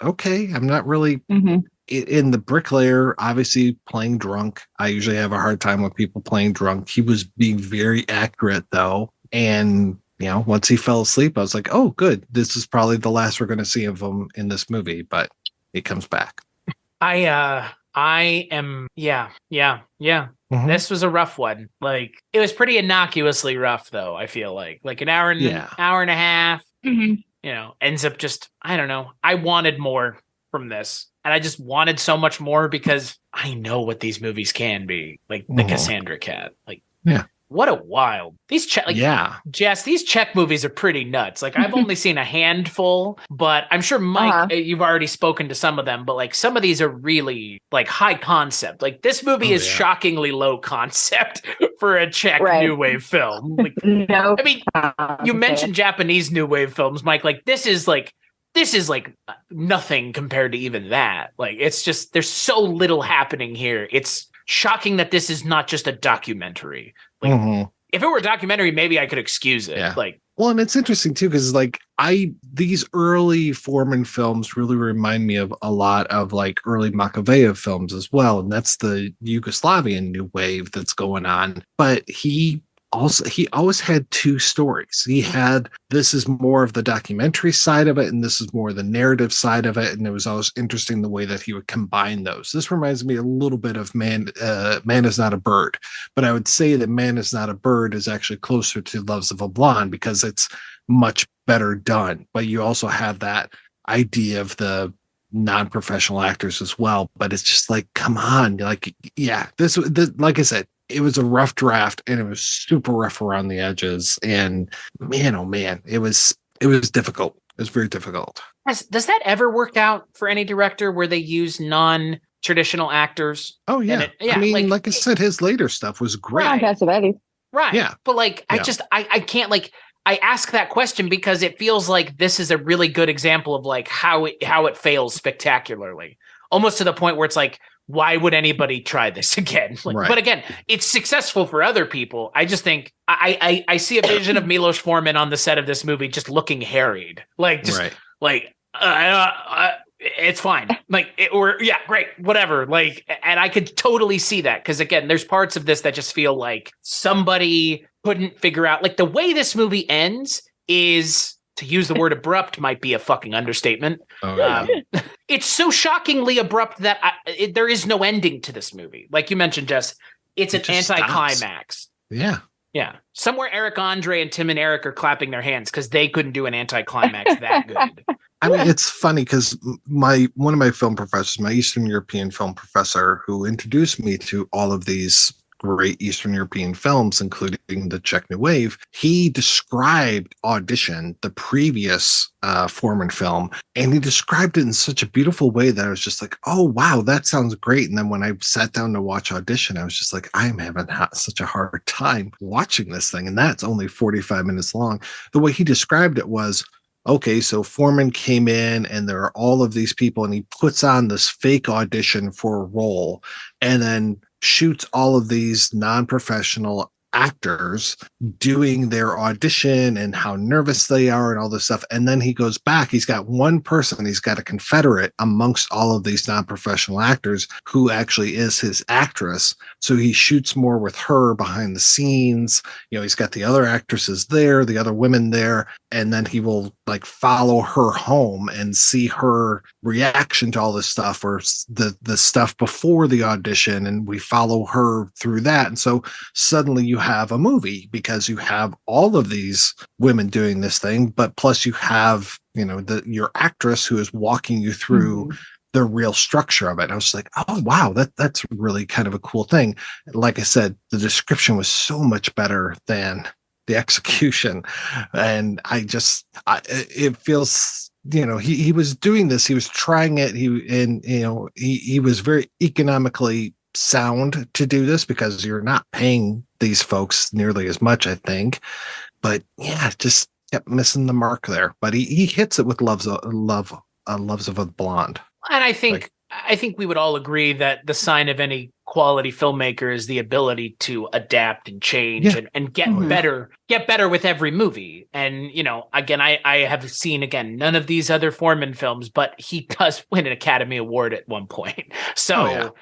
S2: okay, I'm not really in the bricklayer, obviously playing drunk. I usually have a hard time with people playing drunk. He was being very accurate though. And, once he fell asleep, I was like, oh, good. This is probably the last we're going to see of him in this movie, but he comes back.
S1: I am. Yeah. Mm-hmm. This was a rough one. Like, it was pretty innocuously rough though. I feel like an hour and a half, ends up just, I don't know. I wanted more from this. And I just wanted so much more because I know what these movies can be. Like The Cassandra Cat. Like, what a wild. These Jess, these Czech movies are pretty nuts. Like, I've only seen a handful, but I'm sure, Mike, you've already spoken to some of them, but like some of these are really like high concept. Like, this movie is shockingly low concept for a Czech New Wave film. Like, I mean, you mentioned Japanese New Wave films, Mike. Like, this is like this is like nothing compared to even that. Like, it's just, there's so little happening here. It's shocking that this is not just a documentary. Like, if it were a documentary, maybe I could excuse it.
S2: Yeah.
S1: Like,
S2: well, and it's interesting too, because like these early Forman films really remind me of a lot of like early Makavejev films as well, and that's the Yugoslavian New Wave that's going on. But he always had two stories. He had, this is more of the documentary side of it, and this is more the narrative side of it. And it was always interesting the way that he would combine those. This reminds me a little bit of Man Is Not a Bird, but I would say that Man Is Not a Bird is actually closer to Loves of a Blonde because it's much better done. But you also have that idea of the non-professional actors as well. But it's just like, come on, like, yeah, this like I said, it was a rough draft, and it was super rough around the edges. And man, oh man, it was difficult. It was very difficult.
S1: Does that ever work out for any director where they use non-traditional actors?
S2: Oh yeah, I mean, like I said, his later stuff was great.
S1: Right.
S2: Yeah,
S1: but like, I can't, like, I ask that question because it feels like this is a really good example of like how it fails spectacularly, almost to the point where it's like, why would anybody try this again? Like, right. But again, it's successful for other people. I just think I see a vision of Miloš Forman on the set of this movie just looking harried, like just like it's fine, like great, whatever. Like, and I could totally see that because again, there's parts of this that just feel like somebody couldn't figure out. Like the way this movie ends is, to use the word abrupt might be a fucking understatement. It's so shockingly abrupt that there is no ending to this movie. Like you mentioned, Jess, it's an anticlimax. Yeah. Somewhere Eric Andre and Tim and Eric are clapping their hands because they couldn't do an anticlimax that good.
S2: I mean, it's funny because one of my film professors, my Eastern European film professor, who introduced me to all of these great Eastern European films, including the Czech New Wave, he described Audition, the previous Forman film, and he described it in such a beautiful way that I was just like, oh, wow, that sounds great. And then when I sat down to watch Audition, I was just like, I'm having such a hard time watching this thing. And that's only 45 minutes long. The way he described it was, okay, so Forman came in and there are all of these people and he puts on this fake audition for a role and then shoots all of these non-professional actors doing their audition and how nervous they are and all this stuff. And then he goes back. He's got one person. He's got a confederate amongst all of these non-professional actors who actually is his actress. So he shoots more with her behind the scenes. You know, he's got the other actresses there, the other women there. And then he will like follow her home and see her reaction to all this stuff or the stuff before the audition. And we follow her through that. And so suddenly you have a movie because you have all of these women doing this thing, but plus you have, you know, your actress who is walking you through the real structure of it. And I was like, oh, wow, that's really kind of a cool thing. Like I said, the description was so much better than the execution. And it feels, you know, he was doing this, he was trying it. He was very economically sound to do this because you're not paying these folks nearly as much, I think. But yeah, just kept missing the mark there. But he hits it with Loves of a Blonde.
S1: And I think we would all agree that the sign of any quality filmmaker is the ability to adapt and change and get better with every movie. And, you know, again, I have seen, none of these other Forman films, but he does win an Academy Award at one point. So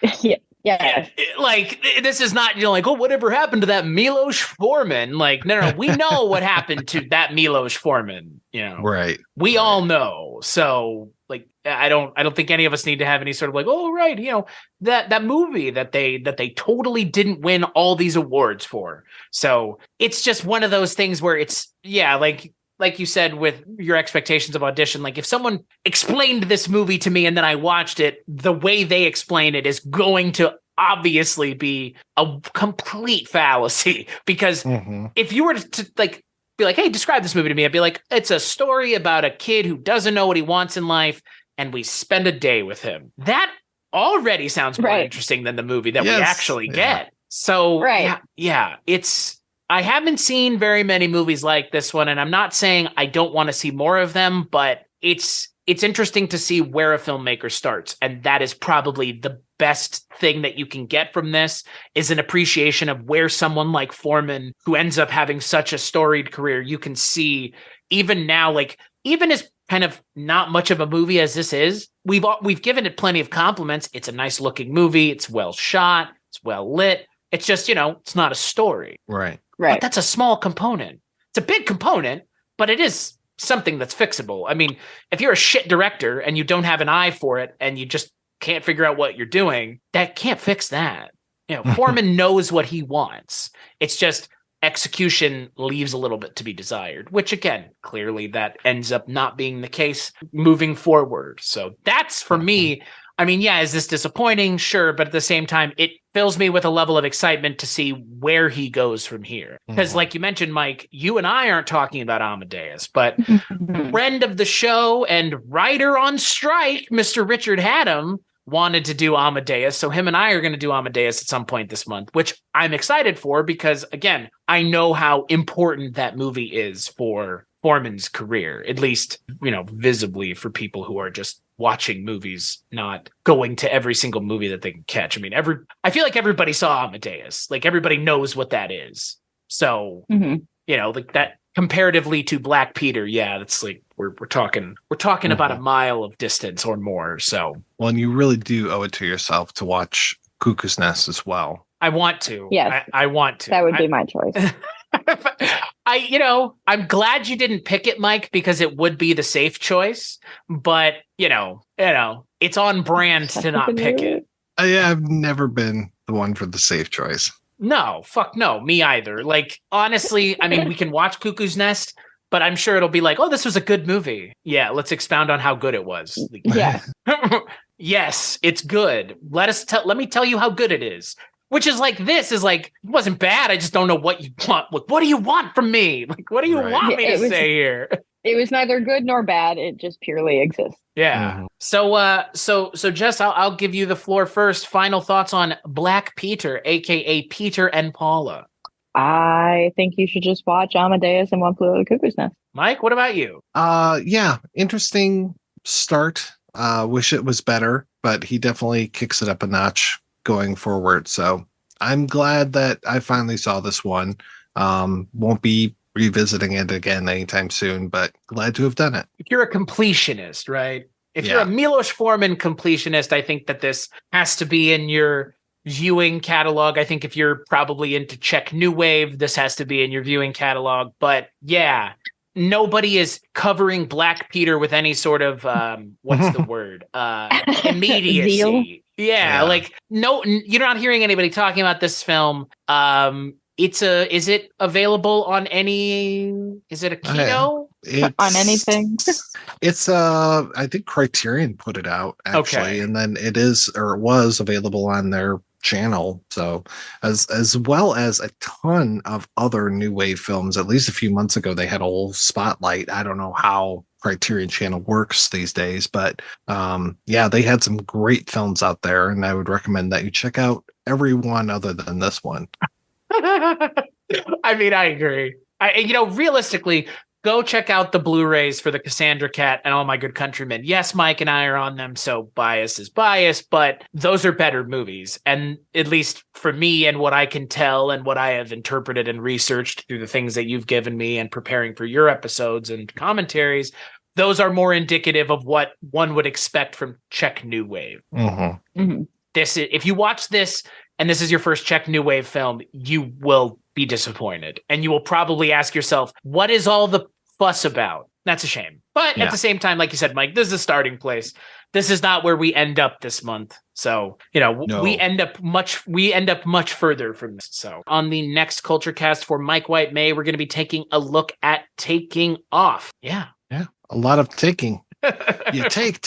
S3: Yeah.
S1: Like, this is not, you know, like, oh, whatever happened to that Miloš Forman? Like, no, we know what happened to that Miloš Forman, you know.
S2: Right.
S1: We all know. So, like, I don't think any of us need to have any sort of like, oh, right, you know, that movie that they totally didn't win all these awards for. So it's just one of those things where it's, like you said, with your expectations of Audition, like if someone explained this movie to me and then I watched it, the way they explain it is going to obviously be a complete fallacy. Because if you were to like be like, hey, describe this movie to me, I'd be like, it's a story about a kid who doesn't know what he wants in life, and we spend a day with him. That already sounds more interesting than the movie that we actually get. So it's. I haven't seen very many movies like this one, and I'm not saying I don't want to see more of them, but it's it's interesting to see where a filmmaker starts. And that is probably the best thing that you can get from this, is an appreciation of where someone like Forman, who ends up having such a storied career, you can see even now, like, even as kind of not much of a movie as this is, we've given it plenty of compliments. It's a nice looking movie. It's well shot. It's well lit. It's just, it's not a story.
S2: Right.
S1: But that's a small component. It's a big component, but it is something that's fixable. I mean, if you're a shit director and you don't have an eye for it and you just can't figure out what you're doing, that can't fix that. Forman knows what he wants. It's just execution leaves a little bit to be desired, which again, clearly that ends up not being the case moving forward. So that's for me. I mean, yeah, is this disappointing? Sure. But at the same time, it fills me with a level of excitement to see where he goes from here. Because like you mentioned, Mike, you and I aren't talking about Amadeus, but friend of the show and writer on strike, Mr. Richard Haddam, wanted to do Amadeus. So him and I are going to do Amadeus at some point this month, which I'm excited for because, again, I know how important that movie is for Forman's career, at least, visibly for people who are just watching movies, not going to every single movie that they can catch. I mean, I feel like everybody saw Amadeus. Like everybody knows what that is. So, like that comparatively to Black Peter. Yeah, that's like, we're talking about a mile of distance or more. So,
S2: well, and you really do owe it to yourself to watch Cuckoo's Nest as well.
S1: I want to.
S3: Yes.
S1: I want to.
S3: That would be my choice.
S1: I'm glad you didn't pick it, Mike, because it would be the safe choice. But, it's on brand to not pick it.
S2: I've never been the one for the safe choice.
S1: No, fuck no, me either. Like, honestly, I mean, we can watch Cuckoo's Nest, but I'm sure it'll be like, oh, this was a good movie. Yeah, let's expound on how good it was.
S3: Yeah.
S1: Yes, it's good. Let me tell you how good it is. Which is like, this is like, it wasn't bad. I just don't know what you want. Like, what do you want from me? Like, what do you want me to say here?
S3: It was neither good nor bad. It just purely exists.
S1: Yeah. So Jess, I'll give you the floor first. Final thoughts on Black Peter, aka Peter and Paula.
S3: I think you should just watch Amadeus and One Flew Over the Cuckoo's Nest.
S1: Mike, what about you?
S2: Yeah, interesting start. Wish it was better, but he definitely kicks it up a notch going forward. So I'm glad that I finally saw this one. Won't be revisiting it again anytime soon, but glad to have done it.
S1: If you're a completionist, right? If you're a Miloš Forman completionist, I think that this has to be in your viewing catalog. I think if you're probably into Czech New Wave, this has to be in your viewing catalog. But yeah, nobody is covering Black Peter with any sort of what's the word? Immediacy. Yeah, like no, you're not hearing anybody talking about this film. Is it available on is it a Kino?
S3: On anything?
S2: It's I think Criterion put it out actually, and then it was available on their channel. So as well as a ton of other new wave films. At least a few months ago, they had a whole spotlight. I don't know how Criterion channel works these days, but they had some great films out there, and I would recommend that you check out every one other than this one.
S1: I mean, I agree. Realistically, go check out the Blu-rays for the Cassandra Cat and All My Good Countrymen. Yes, Mike and I are on them, so bias is bias, but those are better movies. And at least for me and what I can tell and what I have interpreted and researched through the things that you've given me and preparing for your episodes and commentaries, those are more indicative of what one would expect from Czech New Wave. If you watch this and this is your first Czech New Wave film, you will be disappointed. And you will probably ask yourself, what is all the fuss about? That's a shame. But at the same time, like you said, Mike, this is a starting place. This is not where we end up this month. So, we end up much further from this. So on the next Kulturecast for Mike White May, we're going to be taking a look at Taking Off. Yeah.
S2: A lot of taking. You take.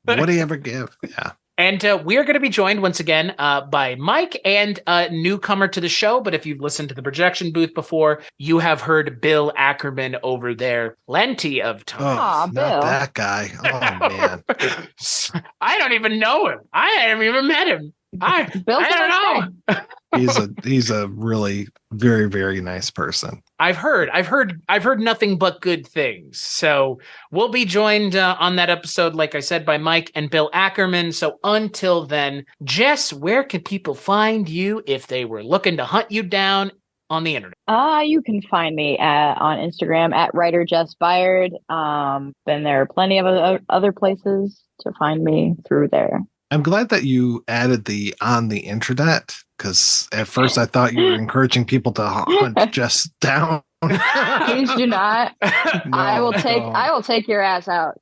S2: What do you ever give? Yeah.
S1: And we are going to be joined once again by Mike and a newcomer to the show. But if you've listened to the projection booth before, you have heard Bill Ackerman over there plenty of times.
S2: Oh, not that guy. Oh, man.
S1: I don't even know him. I haven't even met him. I don't know.
S2: He's a really very, very nice person.
S1: I've heard nothing but good things. So we'll be joined on that episode, like I said, by Mike and Bill Ackerman. So until then, Jess, where can people find you if they were looking to hunt you down on the internet?
S3: You can find me on Instagram at writer Jess Byard. Then there are plenty of other places to find me through there.
S2: I'm glad that you added the on the internet, because at first I thought you were encouraging people to hunt Jess down.
S3: Please do not.
S2: No,
S3: I will take your ass out.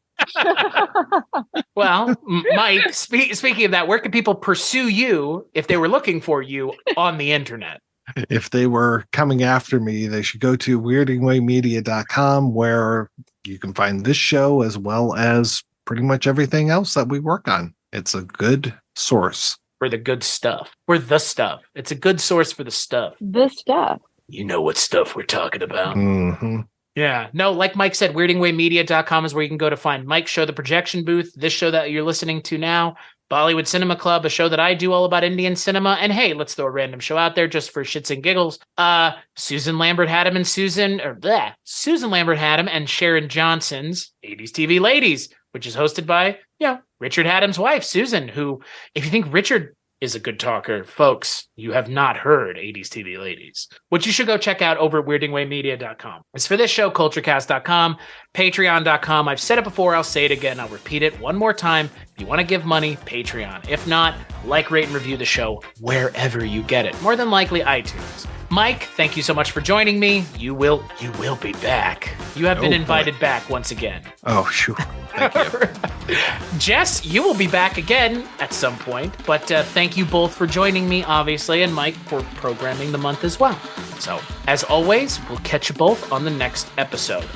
S1: Well, Mike, speaking of that, where can people pursue you if they were looking for you on the internet?
S2: If they were coming after me, they should go to weirdingwaymedia.com, where you can find this show as well as pretty much everything else that we work on. It's a good source.
S1: For the good stuff. For the stuff. It's a good source for the stuff.
S3: The stuff.
S1: You know what stuff we're talking about.
S2: Mm-hmm.
S1: Yeah. No, like Mike said, weirdingwaymedia.com is where you can go to find Mike's show, The Projection Booth, this show that you're listening to now, Bollywood Cinema Club, a show that I do all about Indian cinema. And hey, let's throw a random show out there just for shits and giggles. Susan Lambert Haddam and Susan Lambert Haddam and Sharon Johnson's 80s TV Ladies, which is hosted by, Richard Haddam's wife, Susan, who, if you think Richard is a good talker, folks, you have not heard 80s TV Ladies, which you should go check out over at weirdingwaymedia.com. As for this show, Kulturecast.com, Patreon.com. I've said it before, I'll say it again, I'll repeat it one more time. If you want to give money, Patreon. If not, like, rate, and review the show wherever you get it. More than likely, iTunes. Mike, thank you so much for joining me. You will be back. You have been invited back once again.
S2: Oh, sure. Thank you.
S1: Jess, you will be back again at some point, but thank you both for joining me, obviously, and Mike for programming the month as well. So, as always, we'll catch you both on the next episode.